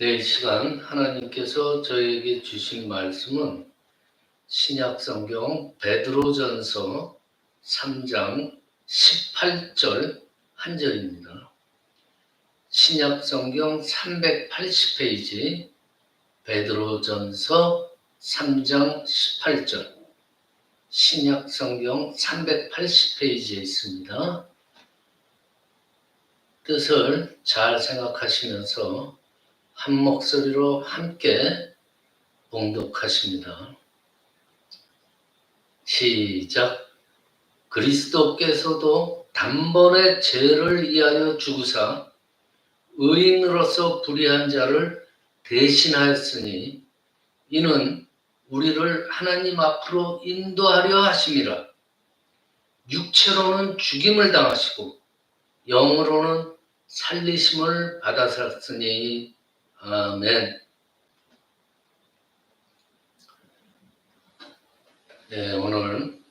네, 이 시간 하나님께서 저에게 주신 말씀은 신약성경 베드로전서 3장 18절 한 절입니다. 신약성경 380페이지 베드로전서 3장 18절 신약성경 380페이지에 있습니다. 뜻을 잘 생각하시면서 한 목소리로 함께 봉독하십니다. 시작. 그리스도께서도 단번에 죄를 위하여 죽으사 의인으로서 불의한 자를 대신하였으니 이는 우리를 하나님 앞으로 인도하려 하심이라. 육체로는 죽임을 당하시고 영으로는 살리심을 받으셨으니 아멘. 네, 오늘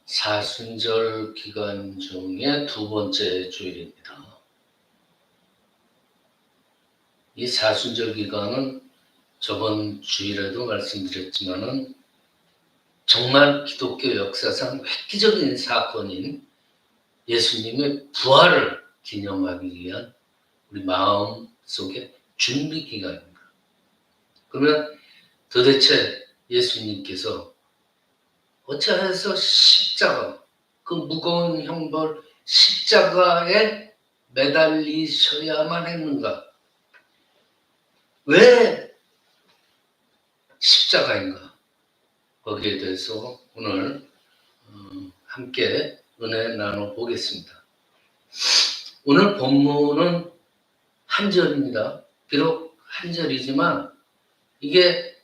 사순절 기간 중에 두 번째 주일입니다. 이 사순절 기간은 저번 주일에도 말씀드렸지만은 정말 기독교 역사상 획기적인 사건인 예수님의 부활을 기념하기 위한 우리 마음 속에 준비 기간입니다. 그러면 도대체 예수님께서 어찌하여서 십자가, 그 무거운 형벌 십자가에 매달리셔야만 했는가? 왜 십자가인가? 거기에 대해서 오늘 함께 은혜 나눠보겠습니다. 오늘 본문은 한 절입니다. 비록 한 절이지만 이게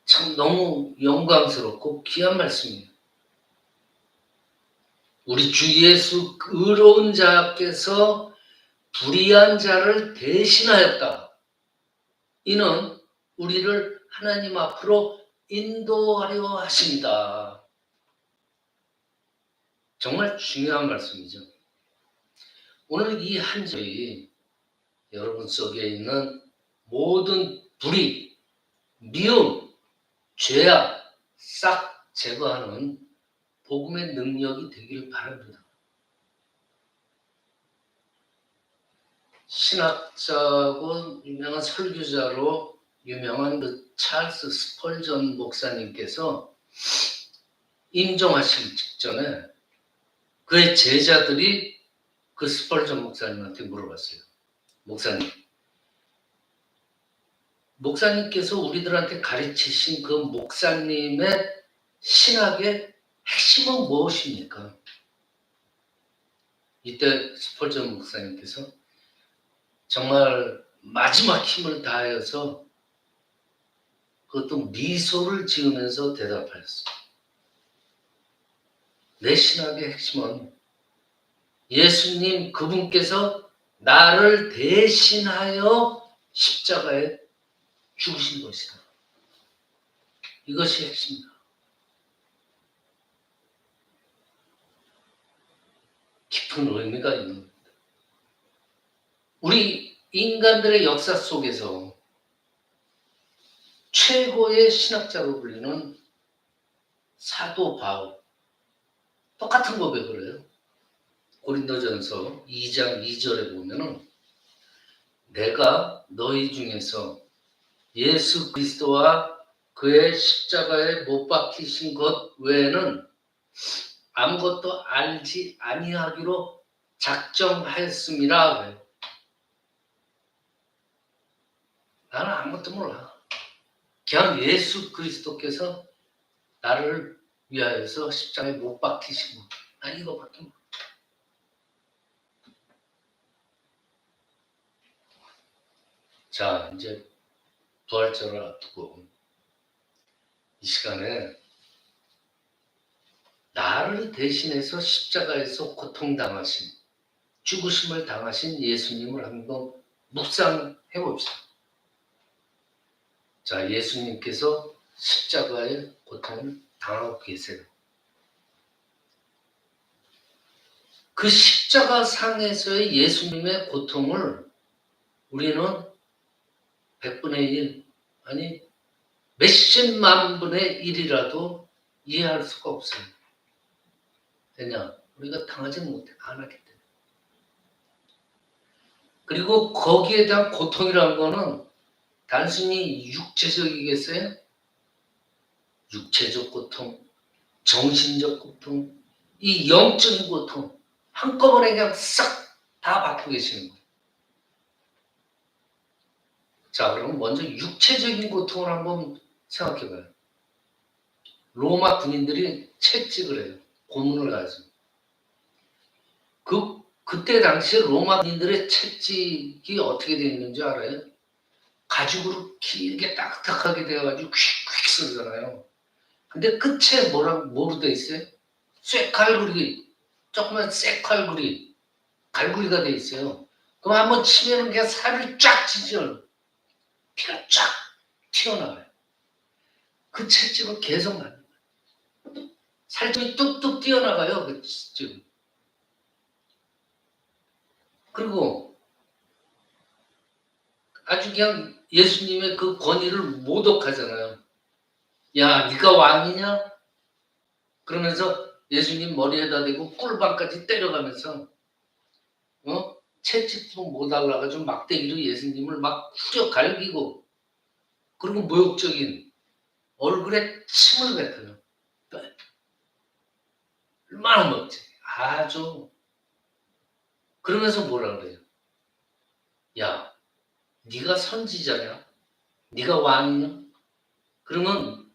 참 너무 영광스럽고 귀한 말씀이에요. 우리 주 예수 의로운 자께서 불의한 자를 대신하였다. 이는 우리를 하나님 앞으로 인도하려 하십니다. 정말 중요한 말씀이죠. 오늘 이 한 절이 여러분 속에 있는 모든 불의, 미움, 죄악 싹 제거하는 복음의 능력이 되길 바랍니다. 신학자고 유명한 설교자로 유명한 그 찰스 스펄전 목사님께서 임종하시기 직전에 그의 제자들이 그 스펄전 목사님한테 물어봤어요. 목사님께서 우리들한테 가르치신 그 목사님의 신학의 핵심은 무엇입니까? 이때 스펄전 목사님께서 정말 마지막 힘을 다하여서 그것도 미소를 지으면서 대답하였어요. 내 신학의 핵심은 예수님 그분께서 나를 대신하여 십자가에 죽으신 것이다. 이것이 핵심이다. 깊은 의미가 있는 겁니다. 우리 인간들의 역사 속에서 최고의 신학자로 불리는 사도 바울, 똑같은 고백을 해요. 고린도전서 2장 2절에 보면은 내가 너희 중에서 예수 그리스도와 그의 십자가에 못 박히신 것 외에는 아무것도 알지 아니하기로 작정하였음이라. 나는 아무것도 몰라. 그냥 예수 그리스도께서 나를 위하여서 십자가에 못 박히신 것, 난 이거밖에 몰라. 자, 이제 부활절을 앞두고 이 시간에 나를 대신해서 십자가에서 고통당하신, 죽으심을 당하신 예수님을 한번 묵상해 봅시다. 자, 예수님께서 십자가의 고통을 당하고 계세요. 그 십자가 상에서의 예수님의 고통을 우리는 100분의 1, 아니 몇십만 분의 1이라도 이해할 수가 없어요. 왜냐? 우리가 당하지 못해, 안 하기 때문에. 그리고 거기에 대한 고통이라는 거는 단순히 육체적이겠어요? 육체적 고통, 정신적 고통, 이 영적인 고통 한꺼번에 그냥 싹 다 받고 계시는 거예요. 자, 그럼 먼저 육체적인 고통을 한번 생각해 봐요. 로마 군인들이 채찍을 해요. 고문을 가지고. 그때 당시에 로마 군인들의 채찍이 어떻게 되어 있는지 알아요? 가죽으로 길게 딱딱하게 되어가지고 퀵퀵 쏘잖아요. 근데 끝에 뭐로 되어 있어요? 쇠칼구리, 조그만 쇠칼구리, 갈구리가 되어 있어요. 그럼 한번 치면은 그냥 살을 쫙 찢어요. 피가 쫙 튀어나와요. 그 채찍을 계속 만든 거예요. 살점이 뚝뚝 뛰어나가요. 그 채찍은. 그리고 아주 그냥 예수님의 그 권위를 모독하잖아요. 야, 네가 왕이냐? 그러면서 예수님 머리에다 대고 꿀밤까지 때려가면서 채찍도 못 알라가지고 막대기로 예수님을 막 후려 갈기고, 그리고 모욕적인 얼굴에 침을 뱉어요. 얼마나 멋지. 아주. 그러면서 뭐라 그래요? 야, 네가 선지자냐? 네가 왕이냐? 그러면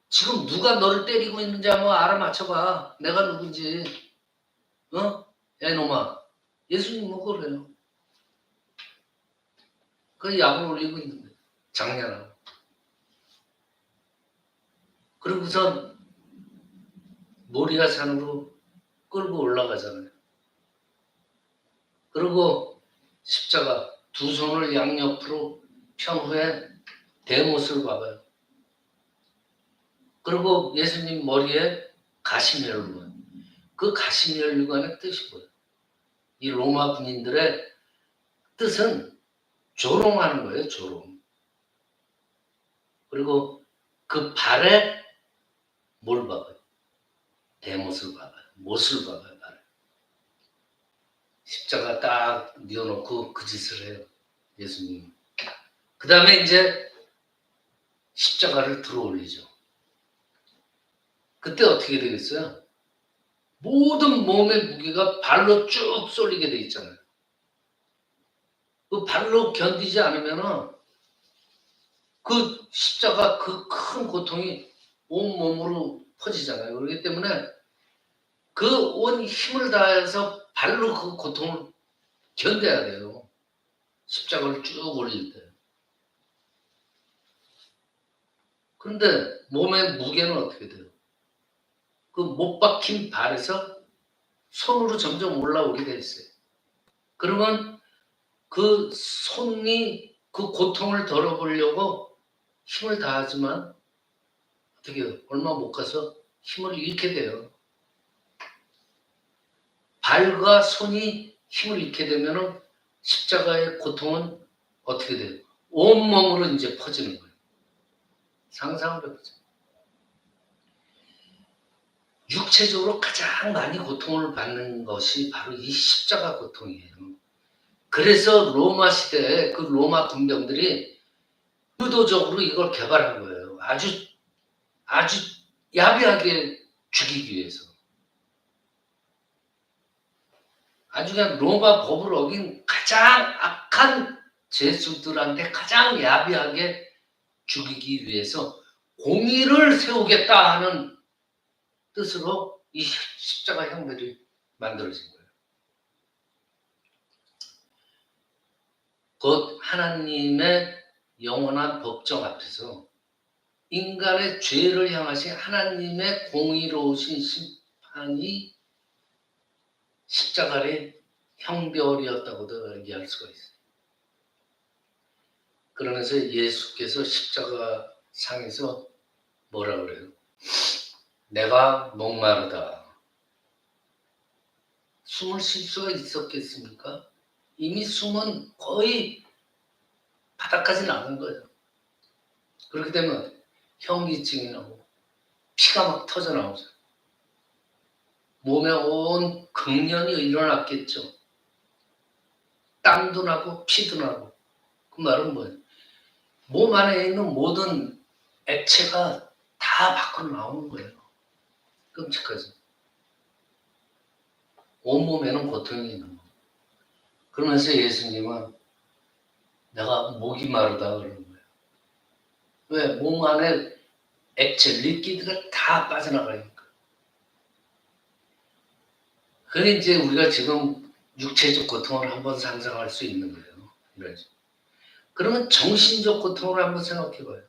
지금 누가 너를 때리고 있는지 한번 알아맞혀봐. 내가 누군지. 야, 이놈아. 예수님은 그래요. 그 약을 올리고 있는데. 장난하고. 그리고선 모리아산으로 끌고 올라가잖아요. 그리고 십자가 두 손을 양옆으로 편 후에 대못을 박아요. 그리고 예수님 머리에 가시면류관. 그 가시면류관의 뜻이 뭐예요? 이 로마 군인들의 뜻은 조롱하는 거예요, 조롱. 그리고 그 발에 뭘 박아요? 대못을 박아요. 못을 박아요, 발에. 십자가 딱 뉘어놓고 그 짓을 해요, 예수님. 그 다음에 이제 십자가를 들어 올리죠. 그때 어떻게 되겠어요? 모든 몸의 무게가 발로 쭉 쏠리게 돼 있잖아요. 그 발로 견디지 않으면은 그 십자가 그 큰 고통이 온 몸으로 퍼지잖아요. 그렇기 때문에 그 온 힘을 다해서 발로 그 고통을 견뎌야 돼요. 십자가를 쭉 올릴 때. 그런데 몸의 무게는 어떻게 돼요? 그 못 박힌 발에서 손으로 점점 올라오게 돼 있어요. 그러면 그 손이 그 고통을 덜어보려고 힘을 다하지만 어떻게 해요? 얼마 못 가서 힘을 잃게 돼요. 발과 손이 힘을 잃게 되면은 십자가의 고통은 어떻게 돼요? 온몸으로 이제 퍼지는 거예요. 상상을 해보세요. 육체적으로 가장 많이 고통을 받는 것이 바로 이 십자가 고통이에요. 그래서 로마 시대에 그 로마 군병들이 의도적으로 이걸 개발한 거예요. 아주 야비하게 죽이기 위해서. 아주 그냥 로마 법을 어긴 가장 악한 죄수들한테 가장 야비하게 죽이기 위해서 공의를 세우겠다 하는 뜻으로 이 십자가 형벌이 만들어진 거예요. 곧 하나님의 영원한 법정 앞에서 인간의 죄를 향하신 하나님의 공의로우신 심판이 십자가의 형벌이었다고도 얘기할 수가 있어요. 그러면서 예수께서 십자가 상에서 뭐라 그래요? 내가 목마르다. 숨을 쉴 수가 있었겠습니까? 이미 숨은 거의 바닥까지 나간 거예요. 그렇게 되면 현기증이 나고 피가 막 터져 나오죠. 몸에 온 경련이 일어났겠죠. 땀도 나고 피도 나고. 그 말은 뭐예요? 몸 안에 있는 모든 액체가 다 밖으로 나오는 거예요. 끔찍하죠. 온몸에는 고통이 있는 거예요. 그러면서 예수님은 내가 목이 마르다 그러는 거예요. 왜? 몸 안에 액체, 리퀴드가 다 빠져나가니까. 그게 이제 우리가 지금 육체적 고통을 한번 상상할 수 있는 거예요. 이러지. 그러면 정신적 고통을 한번 생각해 봐요.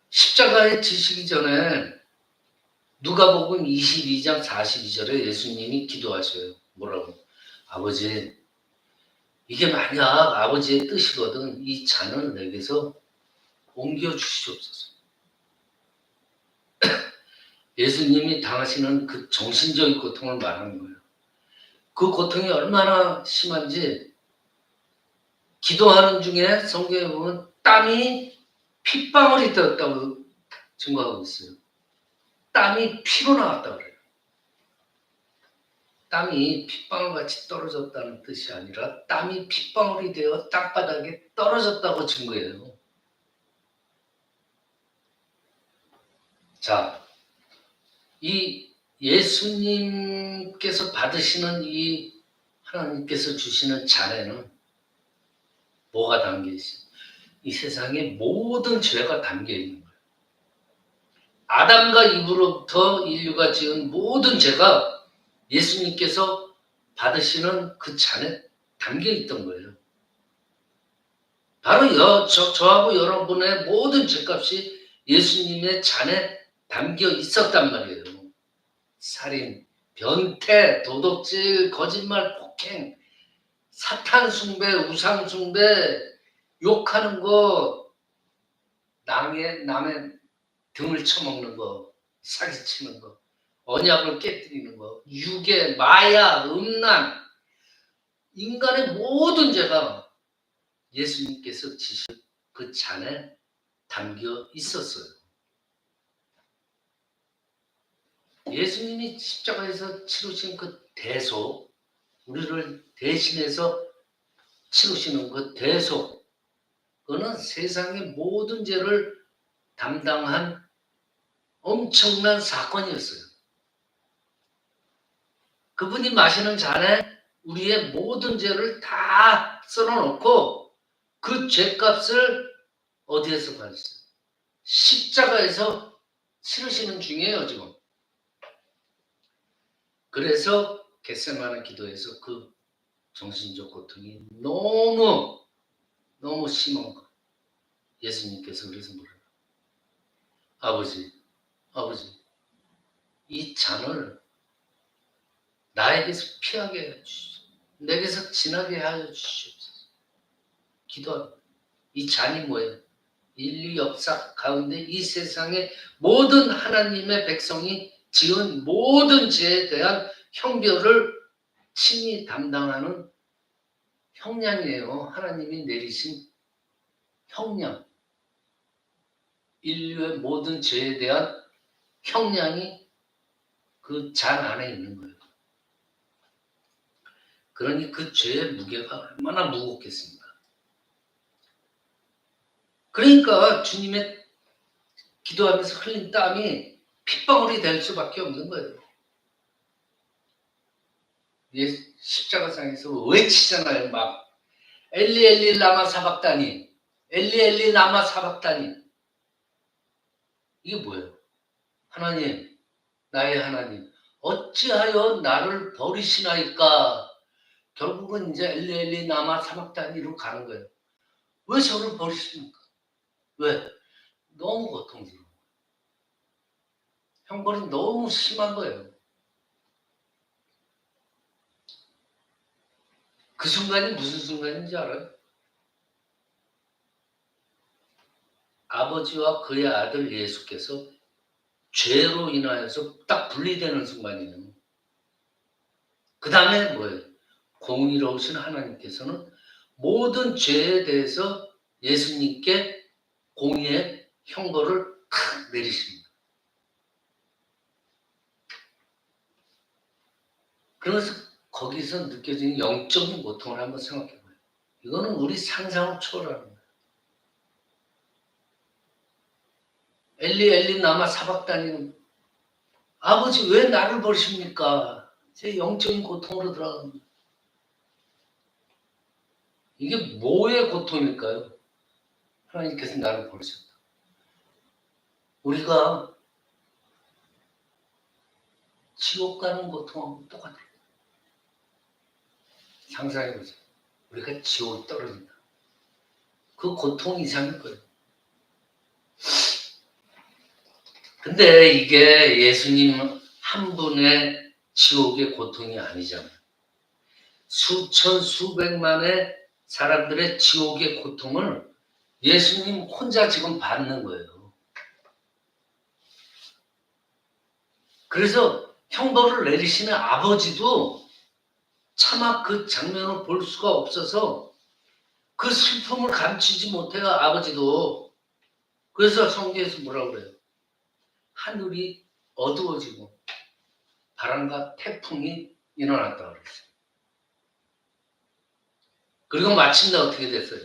십자가에 지시기 전에 누가복음 22장 42절에 예수님이 기도하셔요. 뭐라고? 아버지, 이게 만약 아버지의 뜻이거든 이 잔을 내게서 옮겨 주시옵소서. 예수님이 당하시는 그 정신적인 고통을 말하는 거예요. 그 고통이 얼마나 심한지 기도하는 중에 성경에 보면 땀이 핏방울이 되었다고 증거하고 있어요. 땀이 피로 나왔다 그래요. 땀이 핏방울같이 떨어졌다는 뜻이 아니라 땀이 핏방울이 되어 땅바닥에 떨어졌다고 증거해요. 자, 이 예수님께서 받으시는 이 하나님께서 주시는 잔에는 뭐가 담겨 있어요? 이 세상의 모든 죄가 담겨 있는 거예요. 아담과 이브로부터 인류가 지은 모든 죄가 예수님께서 받으시는 그 잔에 담겨 있던 거예요. 바로 저하고 여러분의 모든 죄값이 예수님의 잔에 담겨 있었단 말이에요. 살인, 변태, 도덕질, 거짓말, 폭행, 사탄 숭배, 우상 숭배, 욕하는 거, 남의 등을 쳐먹는 거, 사기치는 거, 언약을 깨뜨리는 거, 유괴, 마약, 음란, 인간의 모든 죄가 예수님께서 지신 그 잔에 담겨 있었어요. 예수님이 십자가에서 치르신 그 대속, 우리를 대신해서 치르시는 그 대속, 그거는 세상의 모든 죄를 담당한 엄청난 사건이었어요. 그분이 마시는 잔에 우리의 모든 죄를 다 썰어놓고 그 죄값을 어디에서 받으셨어요? 십자가에서 치르시는 중이에요, 지금. 그래서 겟세마네 기도에서 그 정신적 고통이 너무 심한 거. 예수님께서 그래서 뭐래요? 아버지, 이 잔을 나에게서 피하게 해 주시오. 내게서 지나게 하여 주시옵소서. 기도합니다. 이 잔이 뭐예요? 인류 역사 가운데 이 세상의 모든 하나님의 백성이 지은 모든 죄에 대한 형벌을 친히 담당하는 형량이에요. 하나님이 내리신 형량. 인류의 모든 죄에 대한 형량이 그 잔 안에 있는 거예요. 그러니 그 죄의 무게가 얼마나 무겁겠습니까? 그러니까 주님의 기도하면서 흘린 땀이 핏방울이 될 수밖에 없는 거예요. 십자가상에서 외치잖아요. 막 엘리 엘리 라마 사박다니, 엘리 엘리 라마 사박다니. 이게 뭐예요? 하나님, 나의 하나님, 어찌하여 나를 버리시나이까? 결국은 이제 엘리 엘리 라마 사박다니로 가는 거예요. 왜 저를 버리십니까? 왜? 너무 고통스러워. 형벌이 너무 심한 거예요. 그 순간이 무슨 순간인지 알아요? 아버지와 그의 아들 예수께서 죄로 인하여서 딱 분리되는 순간이에요. 그 다음에 뭐예요? 공의로우신 하나님께서는 모든 죄에 대해서 예수님께 공의의 형벌을 탁 내리십니다. 그래서 거기서 느껴지는 영적인 고통을 한번 생각해봐요. 이거는 우리 상상을 초월하는 거예요. 엘리 엘리 나마 사박다니는 아버지 왜 나를 버리십니까? 제 영적인 고통으로 들어갑니다. 이게 뭐의 고통일까요? 하나님께서 나를 버리셨다. 우리가 지옥 가는 고통하고 똑같아요. 상상해보세요. 우리가 지옥 떨어진다. 그 고통 이상일 거예요. 근데 이게 예수님 한 분의 지옥의 고통이 아니잖아요. 수천, 수백만의 사람들의 지옥의 고통을 예수님 혼자 지금 받는 거예요. 그래서 형벌을 내리시는 아버지도 차마 그 장면을 볼 수가 없어서 그 슬픔을 감추지 못해요, 아버지도. 그래서 성경에서 뭐라고 그래요? 하늘이 어두워지고 바람과 태풍이 일어났다고 그랬어요. 그리고 마침내 어떻게 됐어요?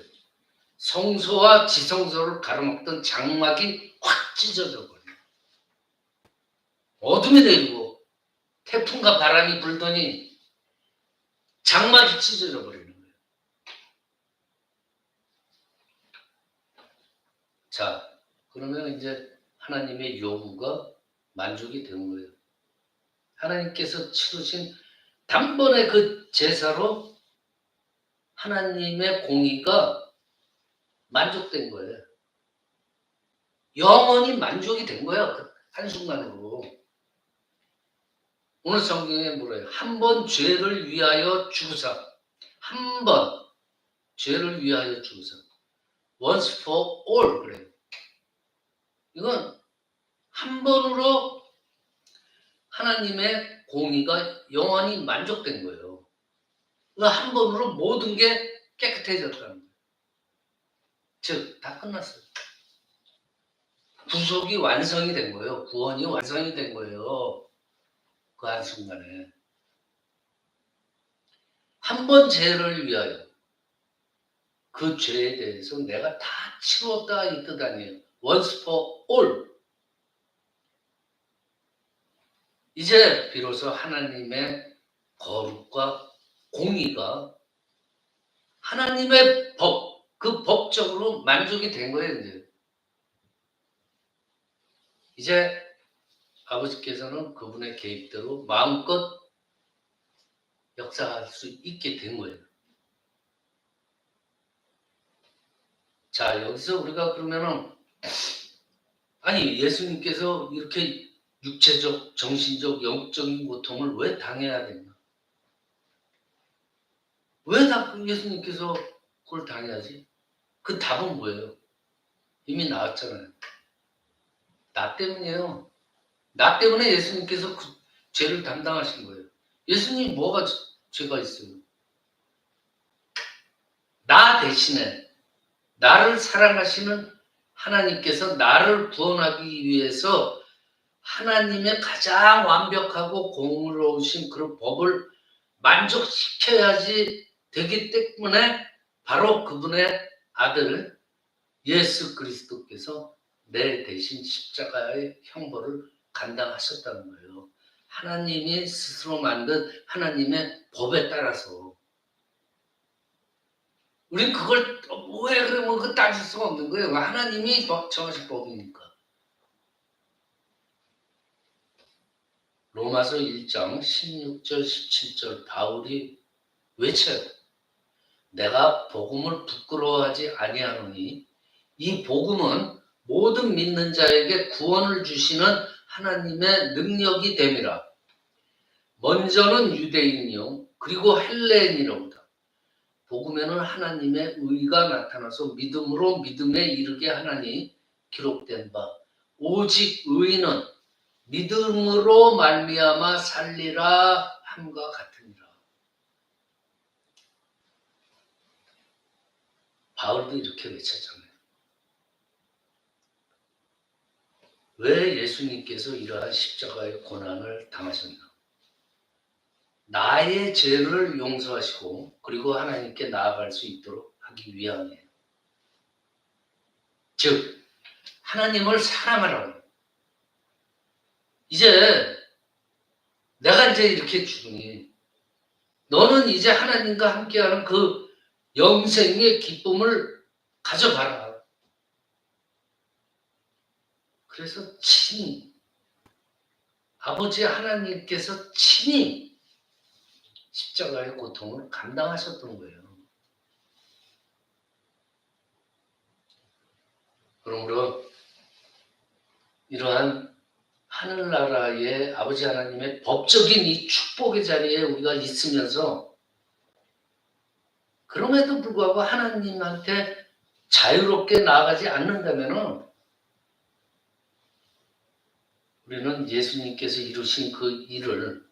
성소와 지성소를 가로막던 장막이 확 찢어져 버려요. 어둠이 내리고 태풍과 바람이 불더니 장막이 찢어져 버리는 거예요. 자, 그러면 이제 하나님의 요구가 만족이 된 거예요. 하나님께서 치르신 단번에 그 제사로 하나님의 공의가 만족된 거예요. 영원히 만족이 된 거예요. 그 한순간으로. 오늘 성경에 뭐래요? 한 번 죄를 위하여 죽으사. 한 번 죄를 위하여 죽으사. Once for all 그래요. 이건 한 번으로 하나님의 공의가 영원히 만족된 거예요. 한 번으로 모든 게 깨끗해졌다는 거예요. 즉, 다 끝났어요. 구속이 완성이 된 거예요. 구원이 완성이 된 거예요. 그 한순간에. 한 번 죄를 위하여 그 죄에 대해서 내가 다 치웠다 이 뜻 아니에요. Once for all. 이제 비로소 하나님의 거룩과 공의가 하나님의 법, 그 법적으로 만족이 된 거예요. 이제 아버지께서는 그분의 계획대로 마음껏 역사할 수 있게 된 거예요. 자, 여기서 우리가 그러면은 아니 예수님께서 이렇게 육체적, 정신적, 영적인 고통을 왜 당해야 되나? 왜 예수님께서 그걸 당해야지? 그 답은 뭐예요? 이미 나왔잖아요. 나 때문이에요. 나 때문에 예수님께서 그 죄를 담당하신 거예요. 예수님 뭐가 죄가 있어요? 나 대신에 나를 사랑하시는 하나님께서 나를 구원하기 위해서 하나님의 가장 완벽하고 공의로우신 그런 법을 만족시켜야지 되기 때문에 바로 그분의 아들 예수 그리스도께서 내 대신 십자가의 형벌을 감당하셨다는 거예요. 하나님이 스스로 만든 하나님의 법에 따라서. 우린 그걸 왜 그러면 그 따질 수가 없는 거예요. 하나님이 정하신 법이니까. 로마서 1장 16절 17절 바울이 외쳐요. 내가 복음을 부끄러워하지 아니하노니 이 복음은 모든 믿는 자에게 구원을 주시는 하나님의 능력이 됨이라. 먼저는 유대인이요 그리고 헬레인이로다. 복음에는 하나님의 의가 나타나서 믿음으로 믿음에 이르게 하나니 기록된 바 오직 의인은 믿음으로 말미암아 살리라 함과 같으니라. 바울도 이렇게 외쳤잖아요. 왜 예수님께서 이러한 십자가의 고난을 당하셨나? 나의 죄를 용서하시고 그리고 하나님께 나아갈 수 있도록 하기 위함이에요. 즉 하나님을 사랑하라고. 이제 내가 이제 이렇게 죽으니 너는 이제 하나님과 함께하는 그 영생의 기쁨을 가져봐라. 그래서 친히 아버지 하나님께서 친히 십자가의 고통을 감당하셨던 거예요. 그러므로 이러한 하늘나라의 아버지 하나님의 법적인 이 축복의 자리에 우리가 있으면서 그럼에도 불구하고 하나님한테 자유롭게 나아가지 않는다면은 우리는 예수님께서 이루신 그 일을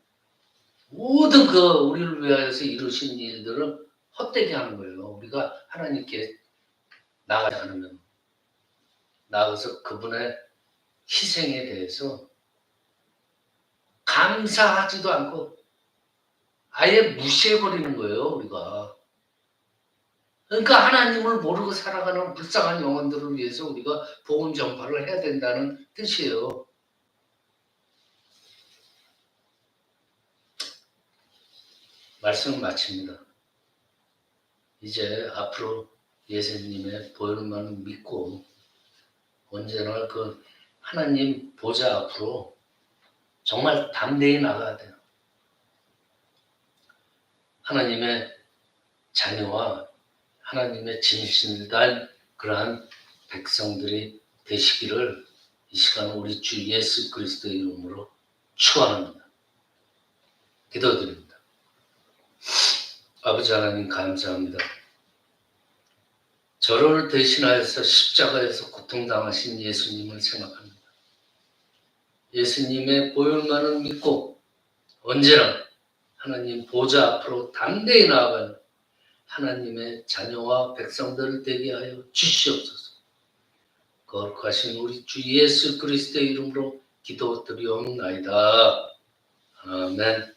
모든 그 우리를 위하여서 이루신 일들을 헛되게 하는 거예요. 우리가 하나님께 나아가지 않으면 나아가서 그분의 희생에 대해서 감사하지도 않고 아예 무시해버리는 거예요. 우리가. 그러니까 하나님을 모르고 살아가는 불쌍한 영혼들을 위해서 우리가 복음 전파를 해야 된다는 뜻이에요. 말씀을 마칩니다. 이제 앞으로 예수님의 보혈만 믿고 언제나 그 하나님 보좌 앞으로 정말 담대히 나가야 돼요. 하나님의 자녀와 하나님의 진실된 그러한 백성들이 되시기를 이 시간 우리 주 예수 그리스도의 이름으로 축원합니다. 기도드립니다. 아버지 하나님 감사합니다. 저를 대신하여서 십자가에서 고통당하신 예수님을 생각합니다. 예수님의 보혈만을 믿고 언제나 하나님 보좌 앞으로 담대히 나아가는 하나님의 자녀와 백성들을 되게 하여 주시옵소서. 거룩하신 우리 주 예수 그리스도의 이름으로 기도드리옵나이다. 아멘.